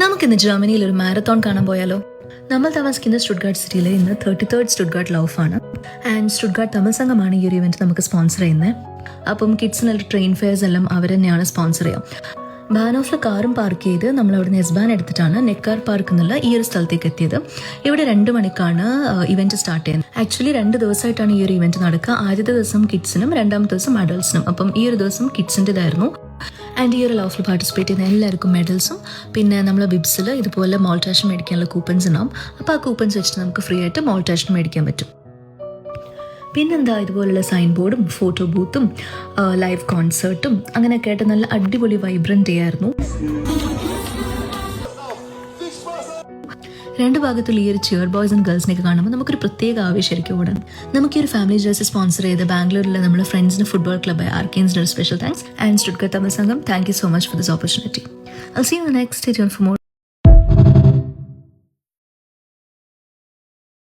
നമുക്കിന്ന് ജർമ്മനിയിൽ ഒരു മാരത്തോൺ കാണാൻ പോയാലോ? നമ്മൾ താമസിക്കുന്ന സ്റ്റുട്ട്ഗാർട്ട് സിറ്റിയിലെ ഇന്ന് 33rd Stuttgart ലൗഫാണ്. And Stuttgart Tamil സംഘമാണ് ഈ ഒരു ഇവന്റ് നമുക്ക് സ്പോൺസർ ചെയ്യുന്നത്. അപ്പം കിഡ്സിനുള്ള ട്രെയിൻ ഫെയർസ് എല്ലാം അവർ തന്നെയാണ് സ്പോൺസർ ചെയ്യുക. ബാനോഫിൽ കാറും പാർക്ക് ചെയ്ത് നമ്മൾ അവിടെ നിന്ന് എസ്ബാൻ എടുത്തിട്ടാണ് നെക്കാർ പാർക്ക് എന്നുള്ള ഈ ഒരു സ്ഥലത്തേക്ക് എത്തിയത്. ഇവിടെ 2 മണിക്കാണ് ഇവന്റ് സ്റ്റാർട്ട് ചെയ്യുന്നത്. ആക്ച്വലി 2 ദിവസമായിട്ടാണ് ഈ ഒരു ഇവന്റ് നടക്കുക. ആദ്യത്തെ ദിവസം കിഡ്സിനും 2ാമത്തെ ദിവസം അഡൾട്ട്സിനും. അപ്പം ഈ ഒരു ദിവസം കിഡ്സിൻ്റെതായിരുന്നു. ആൻഡ് ഈ ഒരു ലൗഫിൽ പാർട്ടിസിപ്പേറ്റ് ചെയ്യുന്ന എല്ലാവർക്കും മെഡൽസും പിന്നെ നമ്മൾ ബിബ്സിൽ ഇതുപോലെ മോൾട്ടാഷൻ മേടിക്കാനുള്ള കൂപ്പൺസ് ഉണ്ടാവും. അപ്പോൾ ആ കൂപ്പൺസ് വെച്ചിട്ട് നമുക്ക് ഫ്രീ ആയിട്ട് മോൾട്ടാഷൻ മേടിക്കാൻ പറ്റും. പിന്നെന്താ, ഇതുപോലുള്ള സൈൻ ബോർഡും ഫോട്ടോ ബൂത്തും ലൈവ് കോൺസേർട്ടും അങ്ങനെയൊക്കെ ആയിട്ട് നല്ല അടിപൊളി വൈബ്രന്റ് ആയിരുന്നു. 2 ഭാഗത്തുള്ള ഈ ഒരു ചിയർ ബോയ്സ് ആൻഡ് ഗേൾസിനെയൊക്കെ കാണുമ്പോൾ നമുക്കൊരു പ്രത്യേക ആവേശമായിരിക്കും ഓടാൻ. നമുക്ക് ഈ ഒരു ഫാമിലി ജേഴ്സി സ്പോൺസർ ചെയ്ത് ബാംഗ്ലൂരിലെ നമ്മുടെ ഫ്രണ്ട്സിന് ഫുട്ബോൾ ക്ലബ്ബായ ആർക്കേൻസിന് ഒരു special thanks. And Stuttgart Tamil സംഘം, thank you so much for this opportunity. I'll see you in the next. Stay tuned for more.